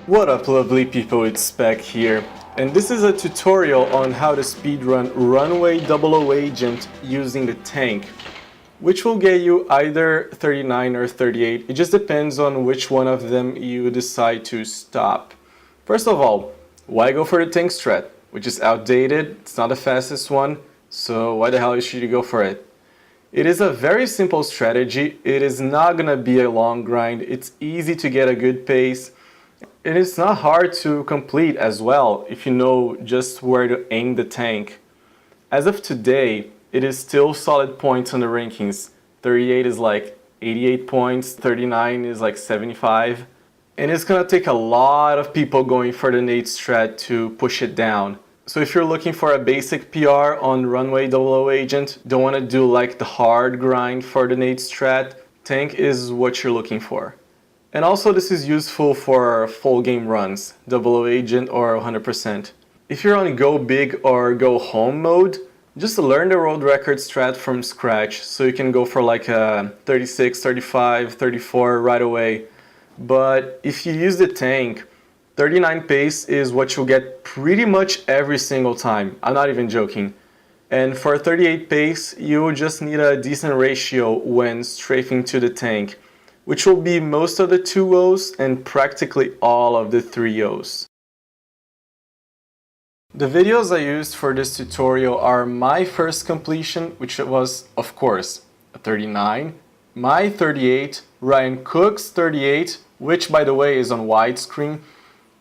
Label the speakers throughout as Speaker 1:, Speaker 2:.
Speaker 1: What up lovely people, it's Spec here, and this is a tutorial on how to speedrun Runway 00 Agent using the tank, which will get you either 39 or 38, it just depends on which one of them you decide to stop. First of all, why go for the tank strat, which is outdated, it's not the fastest one, so why the hell should you go for it? It is a very simple strategy, it is not gonna be a long grind, it's easy to get a good pace, and it's not hard to complete as well if you know just where to aim the tank. As of today, it is still solid points on the rankings. 38 is like 88 points, 39 is like 75. And it's gonna take a lot of people going for the nade strat to push it down. So if you're looking for a basic PR on Runway 00 Agent, don't want to do like the hard grind for the nade strat, tank is what you're looking for. And also this is useful for full game runs, 00 Agent or 100%. If you're on go big or go home mode, just learn the world record strat from scratch so you can go for like a 36, 35, 34 right away. But if you use the tank, 39 pace is what you'll get pretty much every single time, I'm not even joking. And for 38 pace, you'll just need a decent ratio when strafing to the tank, which will be most of the 2-0s and practically all of the 3-0s. The videos I used for this tutorial are my first completion, which was, of course, a 39, my 38, Ryan Cook's 38, which by the way is on widescreen,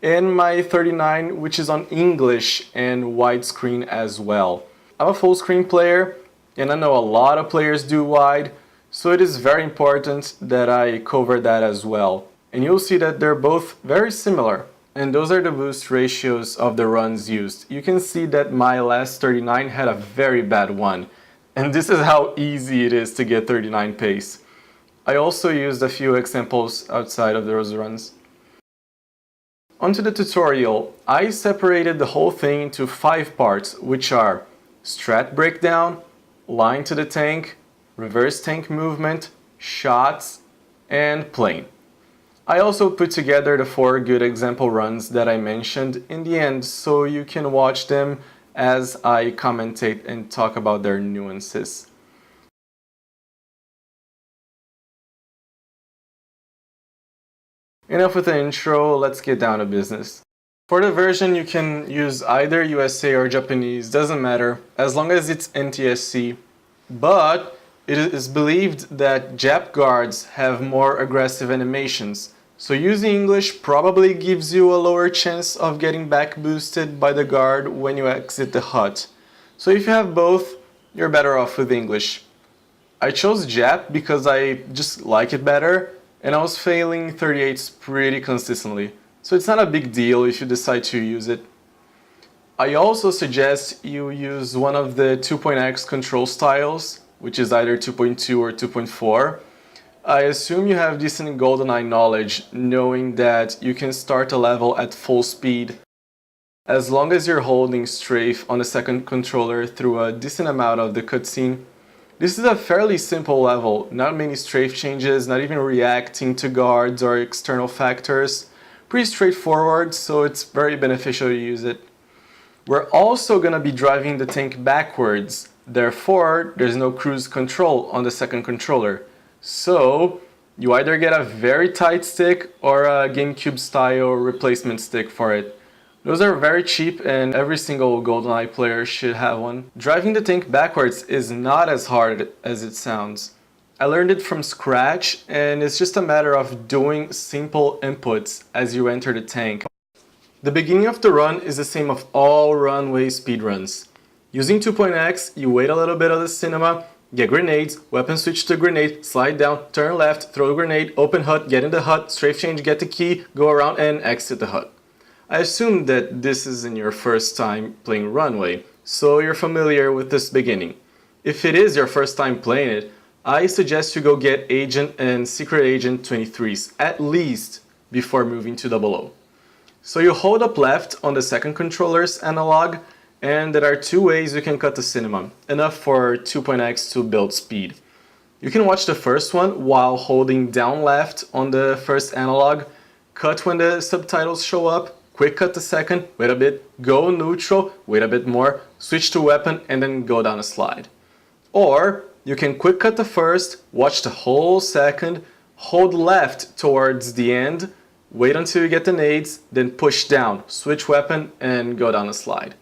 Speaker 1: and my 39, which is on English and widescreen as well. I'm a full screen player, and I know a lot of players do wide, so it is very important that I cover that as well. And you'll see that they're both very similar. And those are the boost ratios of the runs used. You can see that my last 39 had a very bad one. And this is how easy it is to get 39 pace. I also used a few examples outside of those runs. Onto the tutorial, I separated the whole thing into 5 parts, which are Strat Breakdown, Line to the Tank, Reverse Tank Movement, Shots, and Plane. I also put together the 4 good example runs that I mentioned in the end so you can watch them as I commentate and talk about their nuances. Enough with the intro, let's get down to business. For the version you can use either USA or Japanese, doesn't matter, as long as it's NTSC, but it is believed that Jap guards have more aggressive animations, so using English probably gives you a lower chance of getting back boosted by the guard when you exit the hut. So if you have both, you're better off with English. I chose Jap because I just like it better, and I was failing 38s pretty consistently, so it's not a big deal if you decide to use it. I also suggest you use one of the 2.x control styles, which is either 2.2 or 2.4. I assume you have decent Goldeneye knowledge, knowing that you can start a level at full speed as long as you're holding strafe on the second controller through a decent amount of the cutscene. This is a fairly simple level, not many strafe changes, not even reacting to guards or external factors. Pretty straightforward, so it's very beneficial to use it. We're also gonna be driving the tank backwards. Therefore, there's no cruise control on the second controller. So, you either get a very tight stick or a GameCube style replacement stick for it. Those are very cheap and every single Goldeneye player should have one. Driving the tank backwards is not as hard as it sounds. I learned it from scratch and it's just a matter of doing simple inputs as you enter the tank. The beginning of the run is the same of all Runway speedruns. Using 2.x, you wait a little bit of the cinema, get grenades, weapon switch to grenade, slide down, turn left, throw a grenade, open hut, get in the hut, strafe change, get the key, go around and exit the hut. I assume that this isn't your first time playing Runway, so you're familiar with this beginning. If it is your first time playing it, I suggest you go get Agent and Secret Agent 23s, at least before moving to 00. So you hold up left on the second controller's analog, and there are 2 ways you can cut the cinema, enough for 2.x to build speed. You can watch the first one while holding down left on the first analog, cut when the subtitles show up, quick cut the second, wait a bit, go neutral, wait a bit more, switch to weapon, and then go down a slide. Or you can quick cut the first, watch the whole second, hold left towards the end, wait until you get the nades, then push down, switch weapon, and go down a slide.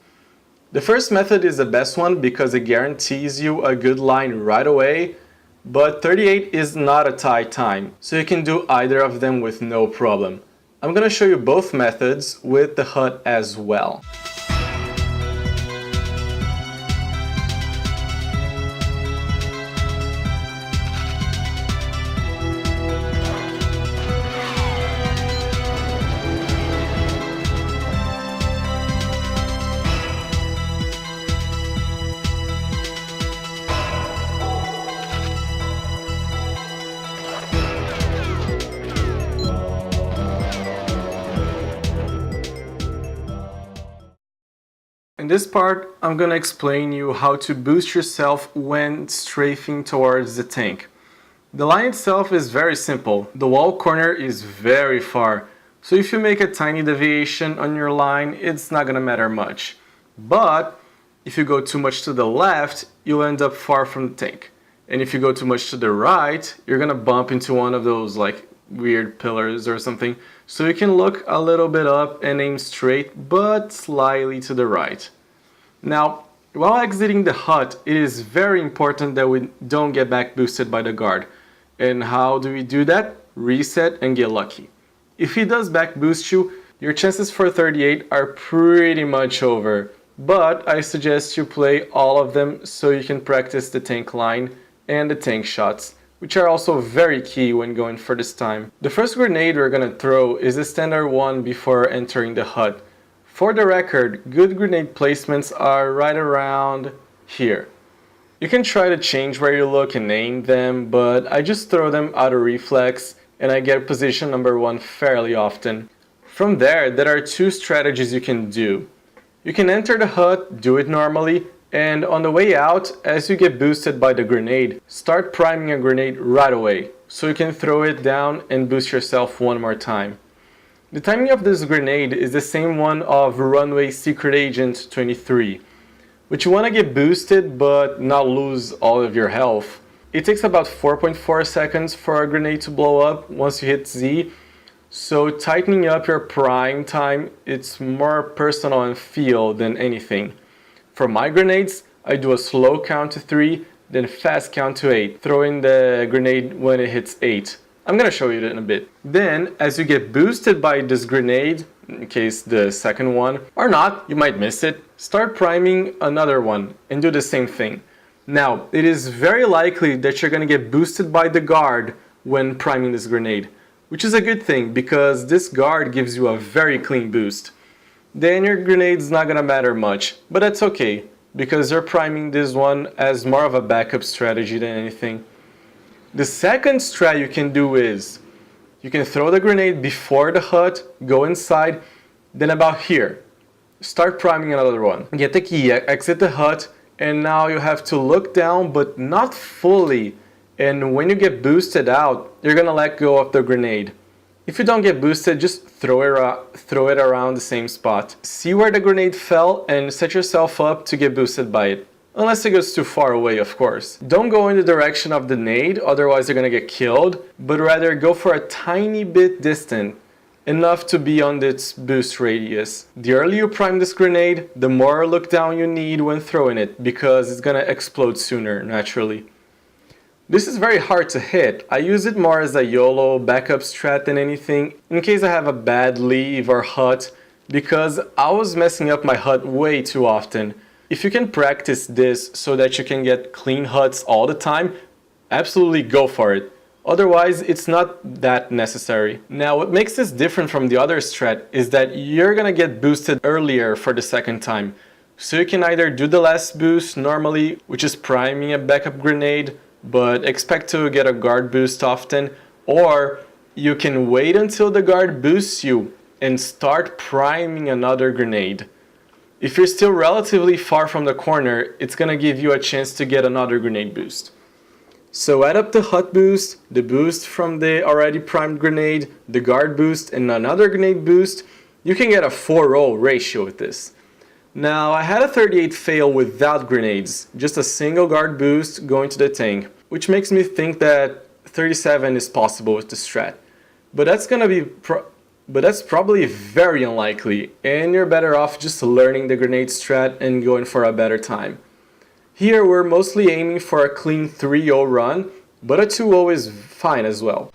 Speaker 1: The first method is the best one because it guarantees you a good line right away, but 38 is not a tight time, so you can do either of them with no problem. I'm going to show you both methods with the HUD as well. In this part, I'm gonna explain you how to boost yourself when strafing towards the tank. The line itself is very simple. The wall corner is very far, so if you make a tiny deviation on your line, it's not gonna matter much. But if you go too much to the left, you'll end up far from the tank. And if you go too much to the right, you're gonna bump into one of those like weird pillars or something. So you can look a little bit up and aim straight, but slightly to the right. Now, while exiting the hut, it is very important that we don't get back boosted by the guard. And how do we do that? Reset and get lucky. If he does back boost you, your chances for 38 are pretty much over. But I suggest you play all of them so you can practice the tank line and the tank shots, which are also very key when going for this time. The first grenade we're gonna throw is a standard one before entering the hut. For the record, good grenade placements are right around here. You can try to change where you look and aim them, but I just throw them out of reflex and I get position number 1 fairly often. From there are 2 strategies you can do. You can enter the hut, do it normally, and on the way out, as you get boosted by the grenade, start priming a grenade right away, so you can throw it down and boost yourself one more time. The timing of this grenade is the same one of Runway Secret Agent 23, which you want to get boosted but not lose all of your health. It takes about 4.4 seconds for a grenade to blow up once you hit Z, so tightening up your prime time, it's more personal and feel than anything. For my grenades, I do a slow count to 3, then fast count to 8, throwing the grenade when it hits 8. I'm gonna show you that in a bit. Then, as you get boosted by this grenade, in case the second one, or not, you might miss it, start priming another one and do the same thing. Now, it is very likely that you're gonna get boosted by the guard when priming this grenade, which is a good thing because this guard gives you a very clean boost. Then your grenade's not gonna matter much, but that's okay because you're priming this one as more of a backup strategy than anything. The second strat you can do is, you can throw the grenade before the hut, go inside, then about here, start priming another one. Get the key, exit the hut, and now you have to look down but not fully, and when you get boosted out, you're gonna let go of the grenade. If you don't get boosted, just throw it around the same spot. See where the grenade fell and set yourself up to get boosted by it. Unless it goes too far away, of course. Don't go in the direction of the nade, otherwise you're gonna get killed, but rather go for a tiny bit distant, enough to be on its boost radius. The earlier you prime this grenade, the more look down you need when throwing it, because it's gonna explode sooner, naturally. This is very hard to hit. I use it more as a YOLO backup strat than anything, in case I have a bad leave or hut, because I was messing up my hut way too often. If you can practice this so that you can get clean huts all the time, absolutely go for it. Otherwise, it's not that necessary. Now, what makes this different from the other strat is that you're gonna get boosted earlier for the second time. So you can either do the last boost normally, which is priming a backup grenade, but expect to get a guard boost often, or you can wait until the guard boosts you and start priming another grenade. If you're still relatively far from the corner, it's gonna give you a chance to get another grenade boost. So add up the hot boost, the boost from the already primed grenade, the guard boost, and another grenade boost. You can get a 4-0 ratio with this. Now I had a 38 fail without grenades, just a single guard boost going to the tank, which makes me think that 37 is possible with the strat. But that's probably very unlikely, and you're better off just learning the grenade strat and going for a better time. Here we're mostly aiming for a clean 3-0 run, but a 2-0 is fine as well.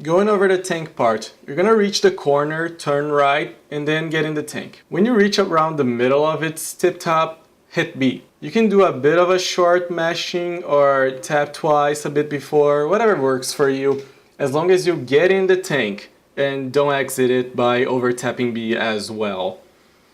Speaker 1: Going over the tank part, you're gonna reach the corner, turn right, and then get in the tank. When you reach around the middle of its tip top, hit B. You can do a bit of a short mashing or tap twice a bit before, whatever works for you, as long as you get in the tank and don't exit it by over tapping B as well.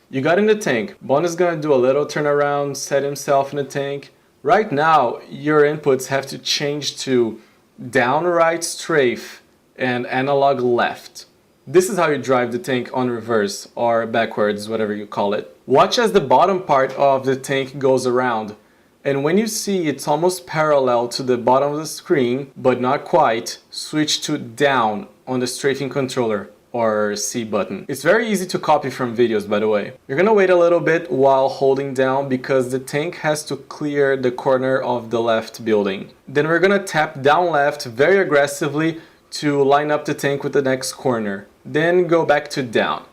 Speaker 1: You got in the tank, Bond is gonna do a little turnaround, set himself in the tank. Right now, your inputs have to change to down right strafe and analog left. This is how you drive the tank on reverse or backwards, whatever you call it. Watch as the bottom part of the tank goes around, and when you see it's almost parallel to the bottom of the screen, but not quite, switch to down on the strafing controller or C button. It's very easy to copy from videos, by the way. You're gonna wait a little bit while holding down because the tank has to clear the corner of the left building. Then we're gonna tap down left very aggressively to line up the tank with the next corner. Then go back to down.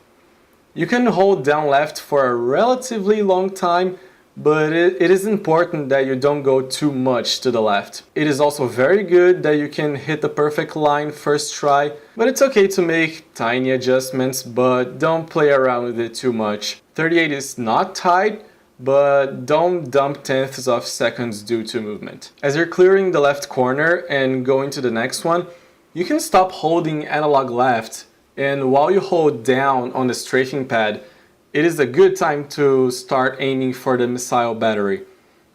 Speaker 1: You can hold down left for a relatively long time, but it is important that you don't go too much to the left. It is also very good that you can hit the perfect line first try, but it's okay to make tiny adjustments, but don't play around with it too much. 38 is not tight, but don't dump tenths of seconds due to movement. As you're clearing the left corner and going to the next one, you can stop holding analog left, and while you hold down on the strafing pad, it is a good time to start aiming for the missile battery,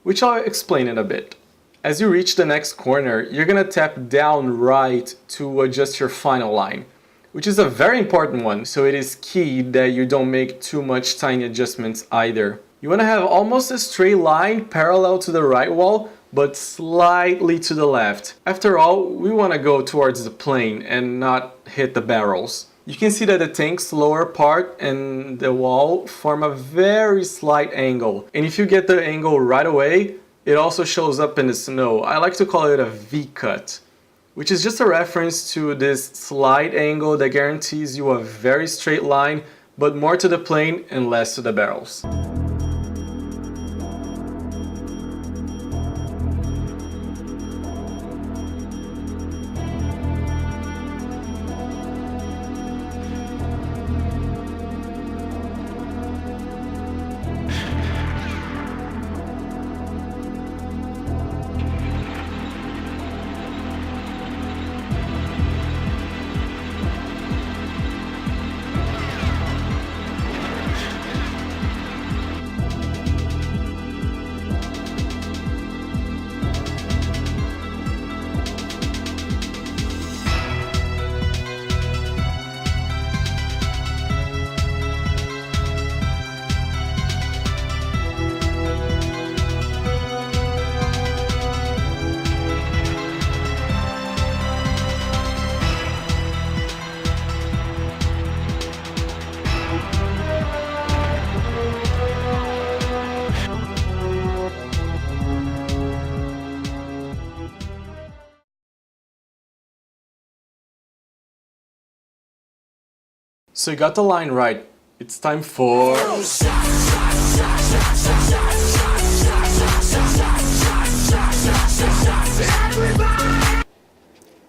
Speaker 1: which I'll explain in a bit. As you reach the next corner, you're gonna tap down right to adjust your final line, which is a very important one, so it is key that you don't make too much tiny adjustments either. You wanna have almost a straight line parallel to the right wall, but slightly to the left. After all, we want to go towards the plane and not hit the barrels. You can see that the tank's lower part and the wall form a very slight angle. And if you get the angle right away, it also shows up in the snow. I like to call it a V-cut, which is just a reference to this slight angle that guarantees you a very straight line, but more to the plane and less to the barrels. So you got the line right. It's time for...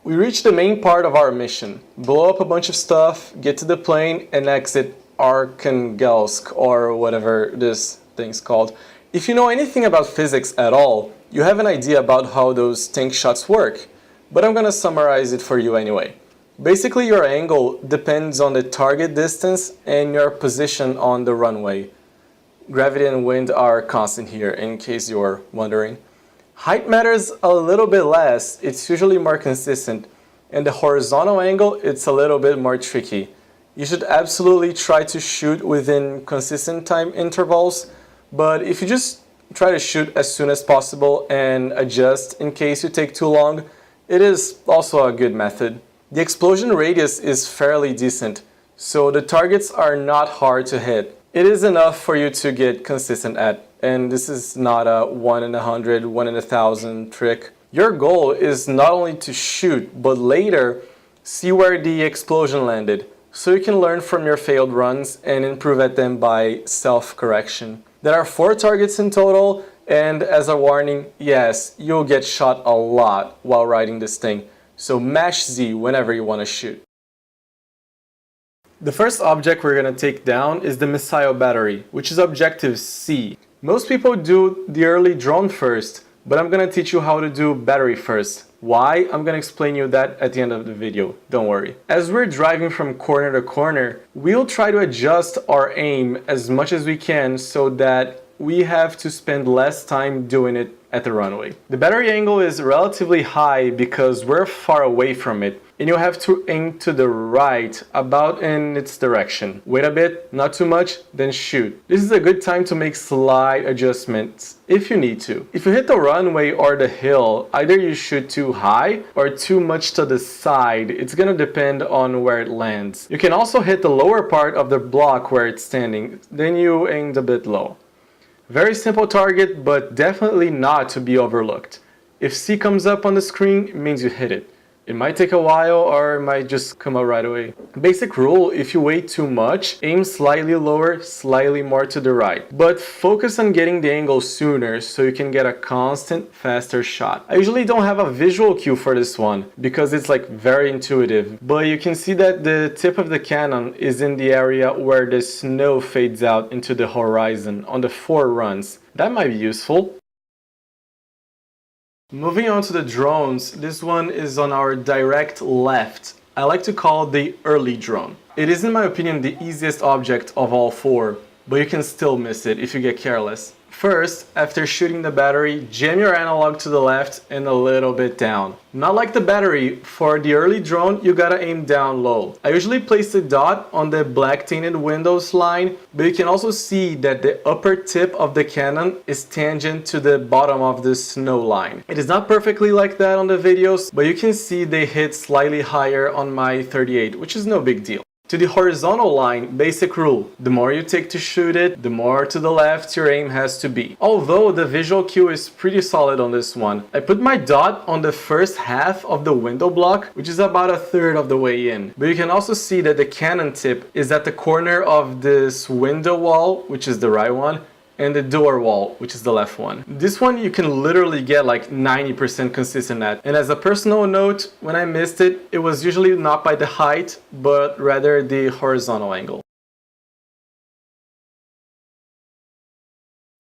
Speaker 1: We reached the main part of our mission. Blow up a bunch of stuff, get to the plane, and exit Arkhangelsk, or whatever this thing's called. If you know anything about physics at all, you have an idea about how those tank shots work, but I'm gonna summarize it for you anyway. Basically, your angle depends on the target distance and your position on the runway. Gravity and wind are constant here, in case you're wondering. Height matters a little bit less, it's usually more consistent, and the horizontal angle, it's a little bit more tricky. You should absolutely try to shoot within consistent time intervals, but if you just try to shoot as soon as possible and adjust in case you take too long, it is also a good method. The explosion radius is fairly decent, so the targets are not hard to hit. It is enough for you to get consistent at, and this is not a 1 in 100, 1 in 1,000 trick. Your goal is not only to shoot, but later see where the explosion landed, so you can learn from your failed runs and improve at them by self-correction. There are 4 targets in total, and as a warning, yes, you'll get shot a lot while riding this thing, so mash Z whenever you want to shoot. The first object we're going to take down is the missile battery, which is objective C. Most people do the early drone first, but I'm going to teach you how to do battery first. Why? I'm going to explain you that at the end of the video, don't worry. As we're driving from corner to corner, we'll try to adjust our aim as much as we can so that we have to spend less time doing it at the runway. The battery angle is relatively high because we're far away from it, and you have to aim to the right, about in its direction. Wait a bit, not too much, then shoot. This is a good time to make slight adjustments if you need to. If you hit the runway or the hill, either you shoot too high or too much to the side. It's gonna depend on where it lands. You can also hit the lower part of the block where it's standing, then you aimed a bit low. Very simple target, but definitely not to be overlooked. If C comes up on the screen, it means you hit it. It might take a while or it might just come out right away. Basic rule, if you wait too much, aim slightly lower, slightly more to the right. But focus on getting the angle sooner so you can get a constant, faster shot. I usually don't have a visual cue for this one because it's like very intuitive. But you can see that the tip of the cannon is in the area where the snow fades out into the horizon on the 4 runs. That might be useful. Moving on to the drones, this one is on our direct left. I like to call it the early drone. It is in my opinion the easiest object of all 4, but you can still miss it if you get careless. First, after shooting the battery, jam your analog to the left and a little bit down. Not like the battery, for the early drone you gotta aim down low. I usually place the dot on the black tinted windows line, but you can also see that the upper tip of the cannon is tangent to the bottom of the snow line. It is not perfectly like that on the videos, but you can see they hit slightly higher on my 38, which is no big deal. To the horizontal line, basic rule, the more you take to shoot it, the more to the left your aim has to be. Although the visual cue is pretty solid on this one. I put my dot on the first half of the window block, which is about a third of the way in. But you can also see that the cannon tip is at the corner of this window wall, which is the right one, and the door wall, which is the left one. This one you can literally get like 90% consistent at. And as a personal note, when I missed it, it was usually not by the height, but rather the horizontal angle.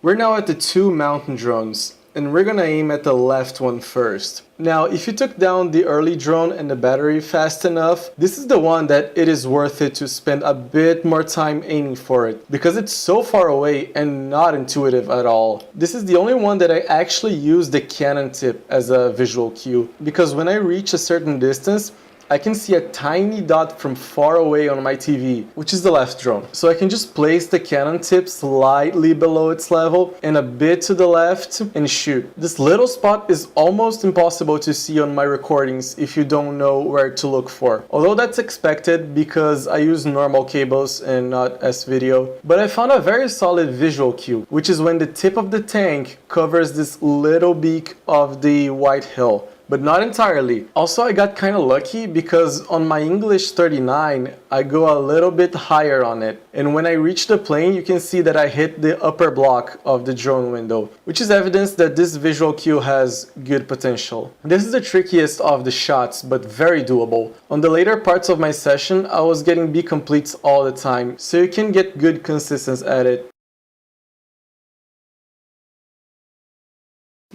Speaker 1: We're now at the 2 mountain drones, and we're gonna aim at the left one first. Now, if you took down the early drone and the battery fast enough, this is the one that it is worth it to spend a bit more time aiming for it, because it's so far away and not intuitive at all. This is the only one that I actually use the cannon tip as a visual cue, because when I reach a certain distance, I can see a tiny dot from far away on my TV, which is the left drone. So I can just place the cannon tip slightly below its level and a bit to the left and shoot. This little spot is almost impossible to see on my recordings if you don't know where to look for. Although that's expected because I use normal cables and not S-video. But I found a very solid visual cue, which is when the tip of the tank covers this little beak of the white hill. but not entirely. Also, I got kind of lucky because on my English 39, I go a little bit higher on it. And when I reach the plane, you can see that I hit the upper block of the drone window, which is evidence that this visual cue has good potential. This is the trickiest of the shots, but very doable. On the later parts of my session, I was getting B completes all the time, so you can get good consistency at it.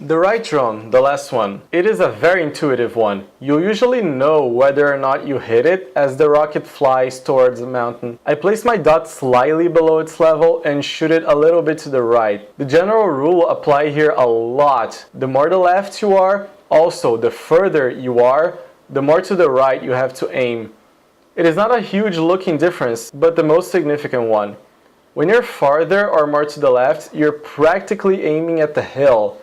Speaker 1: The right drone, the last one. It is a very intuitive one. You'll usually know whether or not you hit it as the rocket flies towards the mountain. I place my dot slightly below its level and shoot it a little bit to the right. The general rule apply here a lot. The more to the left you are, also the further you are, the more to the right you have to aim. It is not a huge looking difference, but the most significant one. When you're farther or more to the left, you're practically aiming at the hill.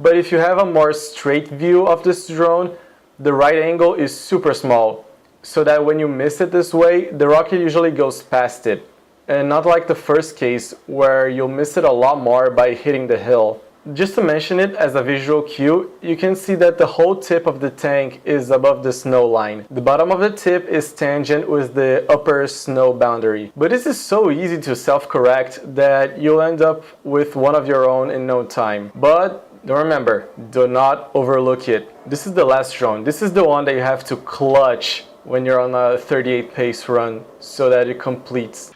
Speaker 1: But if you have a more straight view of this drone, the right angle is super small, so that when you miss it this way, the rocket usually goes past it. And not like the first case, where you'll miss it a lot more by hitting the hill. Just to mention it as a visual cue, you can see that the whole tip of the tank is above the snow line. The bottom of the tip is tangent with the upper snow boundary. But this is so easy to self-correct that you'll end up with one of your own in no time. But remember, do not overlook it. This is the last drone. This is the one that you have to clutch when you're on a 38 pace run so that it completes.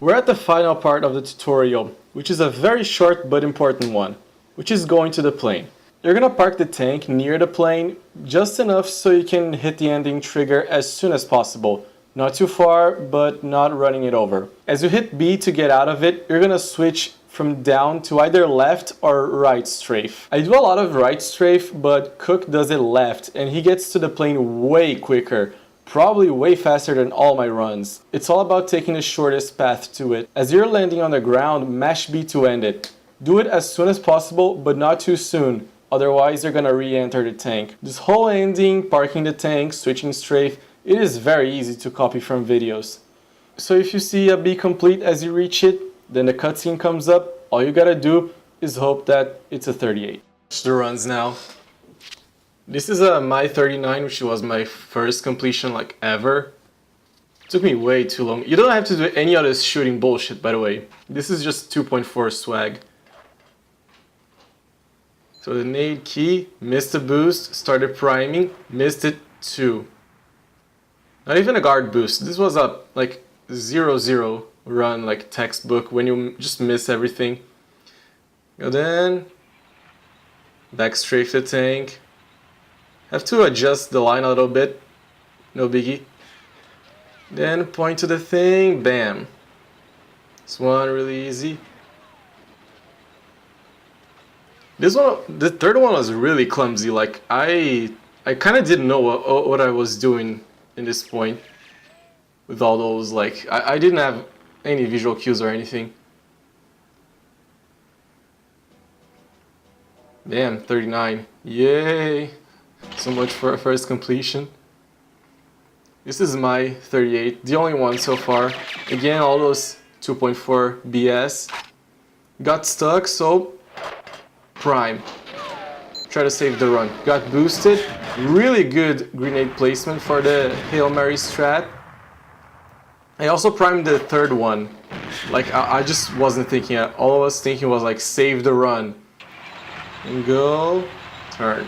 Speaker 1: We're at the final part of the tutorial, which is a very short but important one, which is going to the plane. You're gonna park the tank near the plane, just enough so you can hit the ending trigger as soon as possible. Not too far, but not running it over. As you hit B to get out of it, you're gonna switch from down to either left or right strafe. I do a lot of right strafe, but Cook does it left, and he gets to the plane way quicker. Probably way faster than all my runs. It's all about taking the shortest path to it. As you're landing on the ground, mash B to end it. Do it as soon as possible, but not too soon, otherwise you're gonna re-enter the tank. This whole ending, parking the tank, switching strafe, it is very easy to copy from videos. So if you see a B complete as you reach it, then the cutscene comes up, all you gotta do is hope that it's a 38. The runs now. This is a my 39, which was my first completion like ever. It took me way too long. You don't have to do any other shooting bullshit, by the way. This is just 2.4 swag. So the nade key, missed the boost, started priming, missed it too. Not even a guard boost. This was a like 0-0 run, like textbook, when you just miss everything. Go then, back strafe the tank. Have to adjust the line a little bit, no biggie. Then point to the thing, bam. This one really easy. This one, the third one was really clumsy. Like I kind of didn't know what I was doing in this point with all those. Like I didn't have any visual cues or anything. Damn, 39. Yay! So much for a first completion. This is my 38, the only one so far. Again, all those 2.4 BS. Got stuck, so prime. Try to save the run. Got boosted. Really good grenade placement for the Hail Mary strat. I also primed the third one. Like, I just wasn't thinking. All I was thinking was like, save the run. And go, turn.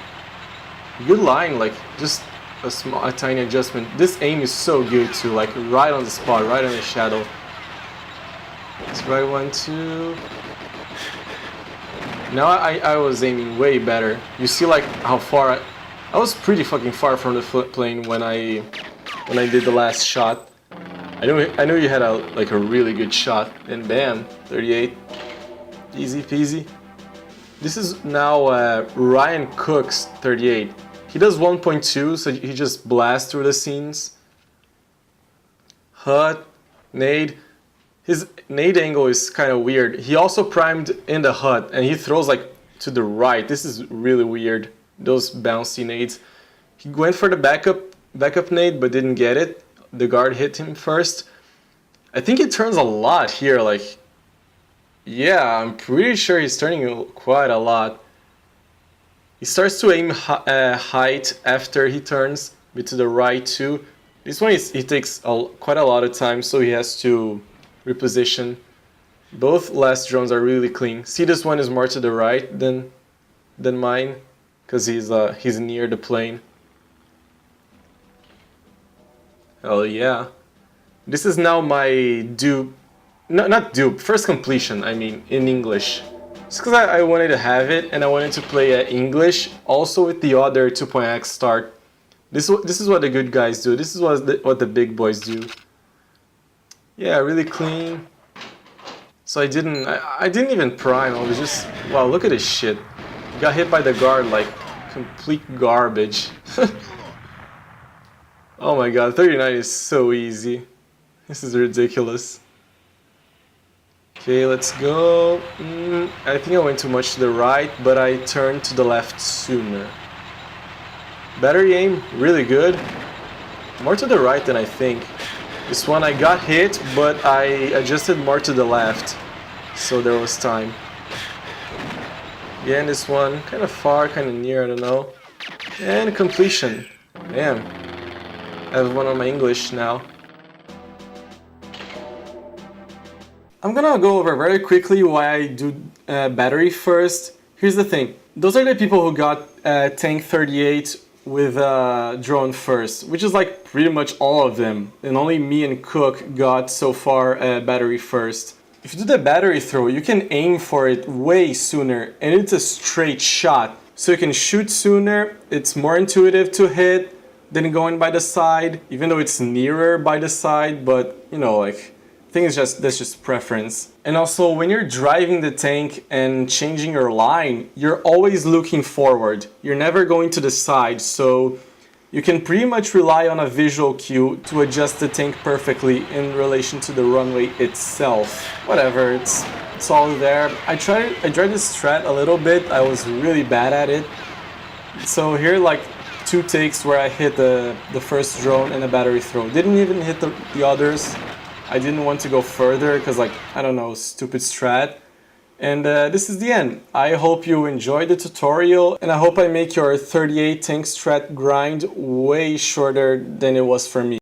Speaker 1: Good line, like just a tiny adjustment. This aim is so good too, like right on the spot, right on the shadow. It's right 1-2. Now I was aiming way better. You see like how far I was pretty fucking far from the plane when I did the last shot. I knew you had a really good shot, and bam, 38, easy peasy. This is now Ryan Cook's 38. He does 1.2, so he just blasts through the scenes. Hut, nade. His nade angle is kind of weird. He also primed in the hut, and he throws like to the right. This is really weird. Those bouncy nades. He went for the backup nade, but didn't get it. The guard hit him first. I think he turns a lot here. Like, yeah, I'm pretty sure he's turning quite a lot. He starts to aim height after he turns, but to the right too. This one he takes quite a lot of time, so he has to reposition. Both last drones are really clean. See, this one is more to the right than mine, because he's near the plane. Hell yeah. This is now my dupe. No, not dupe. First completion, I mean, in English. Just because I wanted to have it, and I wanted to play English, also with the other 2.x start. This is what the good guys do. This is what the big boys do. Yeah, really clean. So I didn't even prime. I was just, wow, look at this shit. Got hit by the guard like complete garbage. Oh my god, 39 is so easy. This is ridiculous. Okay, let's go. I think I went too much to the right, but I turned to the left sooner. Battery aim, really good. More to the right than I think. This one I got hit, but I adjusted more to the left, so there was time. Yeah, and this one, kind of far, kind of near, I don't know. And completion. Damn. I have one on my English now. I'm gonna go over very quickly why I do battery first. Here's the thing. Those are the people who got tank 38 with drone first, which is like pretty much all of them. And only me and Cook got so far battery first. If you do the battery throw, you can aim for it way sooner, and it's a straight shot. So you can shoot sooner, it's more intuitive to hit than going by the side, even though it's nearer by the side, but you know, like, I think that's just preference. And also, when you're driving the tank and changing your line, you're always looking forward. You're never going to the side, so you can pretty much rely on a visual cue to adjust the tank perfectly in relation to the runway itself. Whatever, it's all there. I tried this strat a little bit. I was really bad at it. So here, like, 2 takes where I hit the first drone and a battery throw. Didn't even hit the others. I didn't want to go further because, like, I don't know, stupid strat. And this is the end. I hope you enjoyed the tutorial, and I hope I make your 38 tank strat grind way shorter than it was for me.